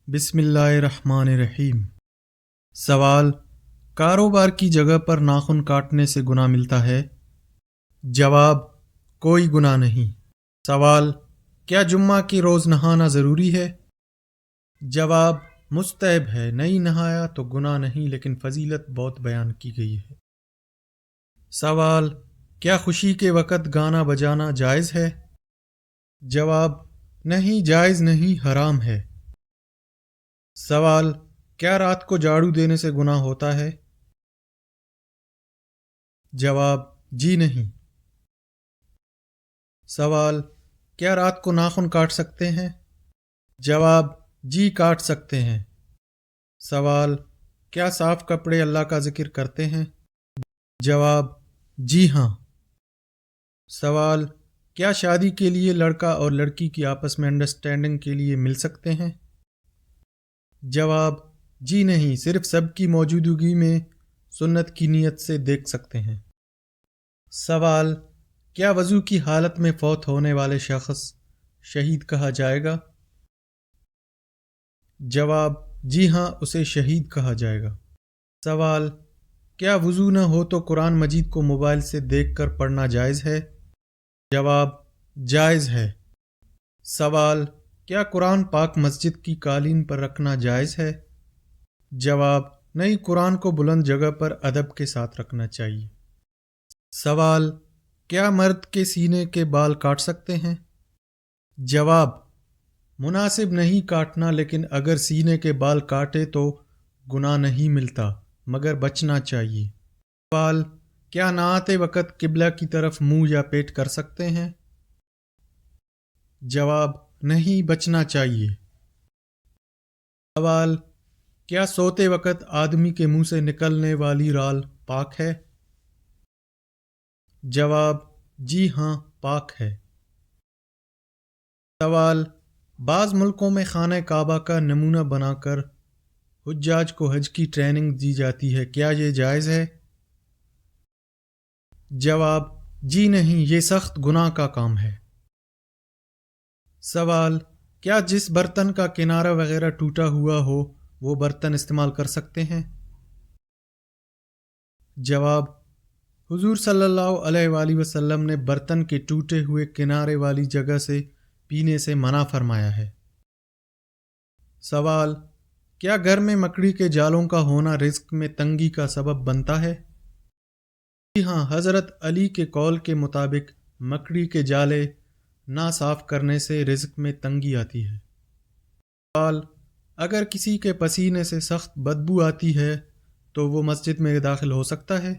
بسم اللہ الرحمن الرحیم۔ سوال: کاروبار کی جگہ پر ناخن کاٹنے سے گناہ ملتا ہے؟ جواب: کوئی گناہ نہیں۔ سوال: کیا جمعہ کے روز نہانا ضروری ہے؟ جواب: مستحب ہے، نہیں نہایا تو گناہ نہیں لیکن فضیلت بہت بیان کی گئی ہے۔ سوال: کیا خوشی کے وقت گانا بجانا جائز ہے؟ جواب: نہیں، جائز نہیں، حرام ہے۔ سوال: کیا رات کو جھاڑو دینے سے گناہ ہوتا ہے؟ جواب: جی نہیں۔ سوال: کیا رات کو ناخن کاٹ سکتے ہیں؟ جواب: جی، کاٹ سکتے ہیں۔ سوال: کیا صاف کپڑے اللہ کا ذکر کرتے ہیں؟ جواب: جی ہاں۔ سوال: کیا شادی کے لیے لڑکا اور لڑکی کی آپس میں انڈرسٹینڈنگ کے لیے مل سکتے ہیں؟ جواب: جی نہیں، صرف سب کی موجودگی میں سنت کی نیت سے دیکھ سکتے ہیں۔ سوال: کیا وضو کی حالت میں فوت ہونے والے شخص شہید کہا جائے گا؟ جواب: جی ہاں، اسے شہید کہا جائے گا۔ سوال: کیا وضو نہ ہو تو قرآن مجید کو موبائل سے دیکھ کر پڑھنا جائز ہے؟ جواب: جائز ہے۔ سوال: کیا قرآن پاک مسجد کی قالین پر رکھنا جائز ہے؟ جواب: نہیں، قرآن کو بلند جگہ پر ادب کے ساتھ رکھنا چاہیے۔ سوال: کیا مرد کے سینے کے بال کاٹ سکتے ہیں؟ جواب: مناسب نہیں کاٹنا، لیکن اگر سینے کے بال کاٹے تو گناہ نہیں ملتا، مگر بچنا چاہیے۔ سوال: کیا نہاتے وقت قبلہ کی طرف منہ یا پیٹ کر سکتے ہیں؟ جواب: نہیں، بچنا چاہیے۔ سوال: کیا سوتے وقت آدمی کے منہ سے نکلنے والی رال پاک ہے؟ جواب: جی ہاں، پاک ہے۔ سوال: بعض ملکوں میں خانہ کعبہ کا نمونہ بنا کر حجاج کو حج کی ٹریننگ دی جاتی ہے، کیا یہ جائز ہے؟ جواب: جی نہیں، یہ سخت گناہ کا کام ہے۔ سوال: کیا جس برتن کا کنارہ وغیرہ ٹوٹا ہوا ہو وہ برتن استعمال کر سکتے ہیں؟ جواب: حضور صلی اللہ علیہ وآلہ وسلم نے برتن کے ٹوٹے ہوئے کنارے والی جگہ سے پینے سے منع فرمایا ہے۔ سوال: کیا گھر میں مکڑی کے جالوں کا ہونا رزق میں تنگی کا سبب بنتا ہے؟ جی ہاں، حضرت علی کے قول کے مطابق مکڑی کے جالے نہ صاف کرنے سے رزق میں تنگی آتی ہے۔ سوال: اگر کسی کے پسینے سے سخت بدبو آتی ہے تو وہ مسجد میں داخل ہو سکتا ہے؟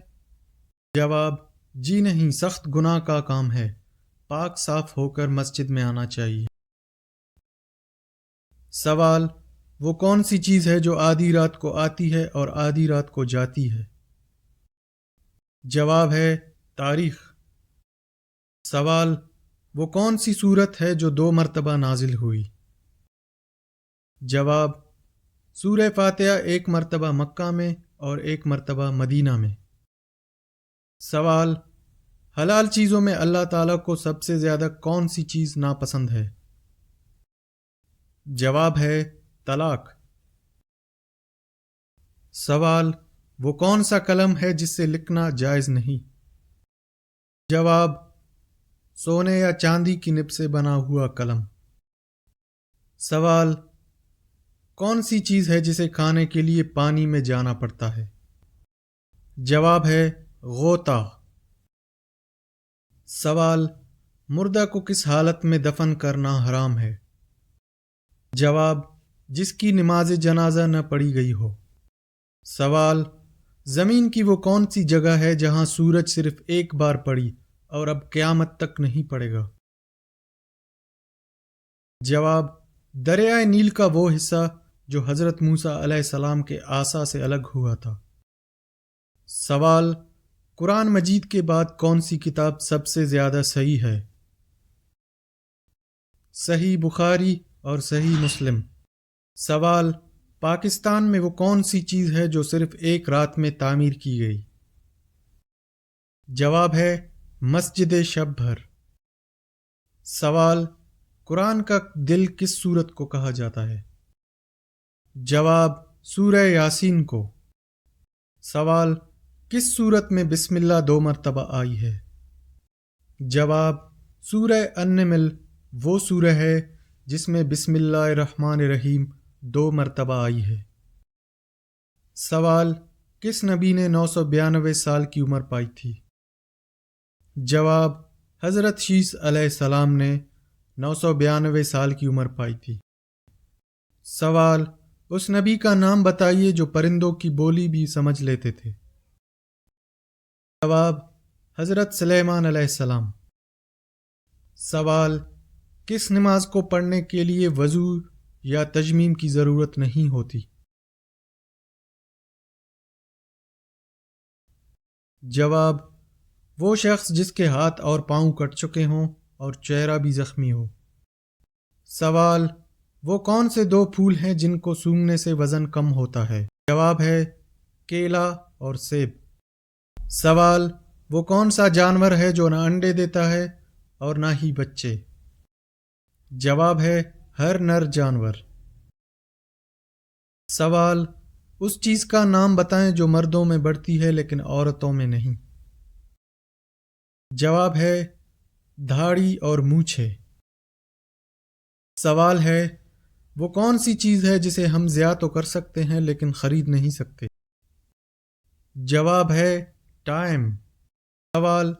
جواب: جی نہیں، سخت گناہ کا کام ہے، پاک صاف ہو کر مسجد میں آنا چاہیے۔ سوال: وہ کون سی چیز ہے جو آدھی رات کو آتی ہے اور آدھی رات کو جاتی ہے؟ جواب ہے تاریخ۔ سوال: وہ کون سی سورت ہے جو 2 مرتبہ نازل ہوئی؟ جواب: سورہ فاتحہ 1 مرتبہ مکہ میں اور 1 مرتبہ مدینہ میں۔ سوال: حلال چیزوں میں اللہ تعالیٰ کو سب سے زیادہ کون سی چیز ناپسند ہے؟ جواب ہے طلاق۔ سوال: وہ کون سا قلم ہے جس سے لکھنا جائز نہیں؟ جواب: سونے یا چاندی کی نب سے بنا ہوا قلم۔ سوال: کون سی چیز ہے جسے کھانے کے لیے پانی میں جانا پڑتا ہے؟ جواب ہے غوطہ۔ سوال: مردہ کو کس حالت میں دفن کرنا حرام ہے؟ جواب: جس کی نماز جنازہ نہ پڑھی گئی ہو۔ سوال: زمین کی وہ کون سی جگہ ہے جہاں سورج صرف ایک بار پڑی اور اب قیامت تک نہیں پڑے گا؟ جواب: دریائے نیل کا وہ حصہ جو حضرت موسیٰ علیہ السلام کے عصا سے الگ ہوا تھا۔ سوال: قرآن مجید کے بعد کون سی کتاب سب سے زیادہ صحیح ہے؟ صحیح بخاری اور صحیح مسلم۔ سوال: پاکستان میں وہ کون سی چیز ہے جو صرف ایک رات میں تعمیر کی گئی؟ جواب ہے مسجد شب بھر۔ سوال: قرآن کا دل کس سورت کو کہا جاتا ہے؟ جواب سورہ یاسین کو۔ سوال کس صورت میں بسم اللہ 2 مرتبہ آئی ہے؟ جواب سورہ النمل وہ سورہ ہے جس میں بسم اللہ الرحمن الرحیم 2 مرتبہ آئی ہے۔ سوال کس نبی نے 992 سال کی عمر پائی تھی؟ جواب حضرت شیس علیہ السلام نے 992 سال کی عمر پائی تھی۔ سوال اس نبی کا نام بتائیے جو پرندوں کی بولی بھی سمجھ لیتے تھے۔ جواب حضرت سلیمان علیہ السلام۔ سوال کس نماز کو پڑھنے کے لیے وضو یا تجمیم کی ضرورت نہیں ہوتی؟ جواب وہ شخص جس کے ہاتھ اور پاؤں کٹ چکے ہوں اور چہرہ بھی زخمی ہو۔ سوال وہ کون سے 2 پھول ہیں جن کو سونگھنے سے وزن کم ہوتا ہے؟ جواب ہے کیلا اور سیب۔ سوال وہ کون سا جانور ہے جو نہ انڈے دیتا ہے اور نہ ہی بچے؟ جواب ہے ہر نر جانور۔ سوال اس چیز کا نام بتائیں جو مردوں میں بڑھتی ہے لیکن عورتوں میں نہیں۔ جواب ہے دھاڑی اور مونچھیں۔ سوال ہے وہ کون سی چیز ہے جسے ہم ضیاع تو کر سکتے ہیں لیکن خرید نہیں سکتے؟ جواب ہے ٹائم۔ سوال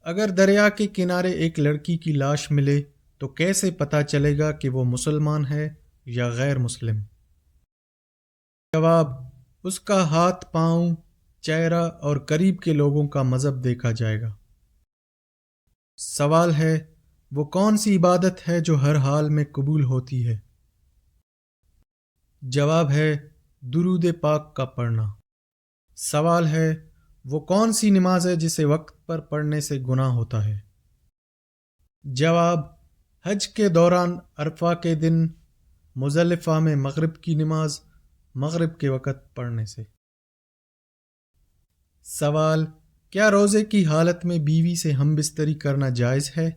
اگر دریا کے کنارے ایک لڑکی کی لاش ملے تو کیسے پتہ چلے گا کہ وہ مسلمان ہے یا غیر مسلم؟ جواب اس کا ہاتھ، پاؤں، چہرہ اور قریب کے لوگوں کا مذہب دیکھا جائے گا۔ سوال ہے وہ کون سی عبادت ہے جو ہر حال میں قبول ہوتی ہے؟ جواب ہے درود پاک کا پڑھنا۔ سوال ہے وہ کون سی نماز ہے جسے وقت پر پڑھنے سے گناہ ہوتا ہے؟ جواب حج کے دوران عرفہ کے دن مزدلفہ میں مغرب کی نماز مغرب کے وقت پڑھنے سے۔ سوال کیا روزے کی حالت میں بیوی سے ہم بستری کرنا جائز ہے؟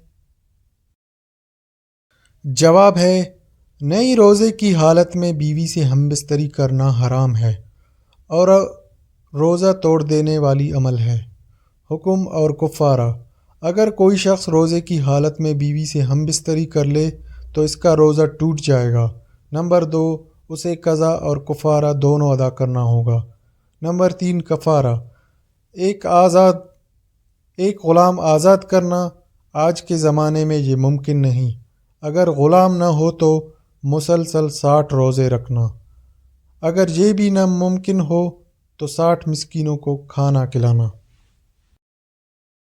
جواب ہے نہیں، روزے کی حالت میں بیوی سے ہم بستری کرنا حرام ہے اور روزہ توڑ دینے والی عمل ہے۔ حکم اور کفارہ: اگر کوئی شخص روزے کی حالت میں بیوی سے ہم بستری کر لے تو اس کا روزہ ٹوٹ جائے گا۔ نمبر 2 اسے قضا اور کفارہ دونوں ادا کرنا ہوگا۔ نمبر 3 کفارہ: ایک غلام آزاد کرنا۔ آج کے زمانے میں یہ ممکن نہیں۔ اگر غلام نہ ہو تو مسلسل 60 روزے رکھنا۔ اگر یہ بھی ناممکن ہو تو 60 مسکینوں کو کھانا کھلانا۔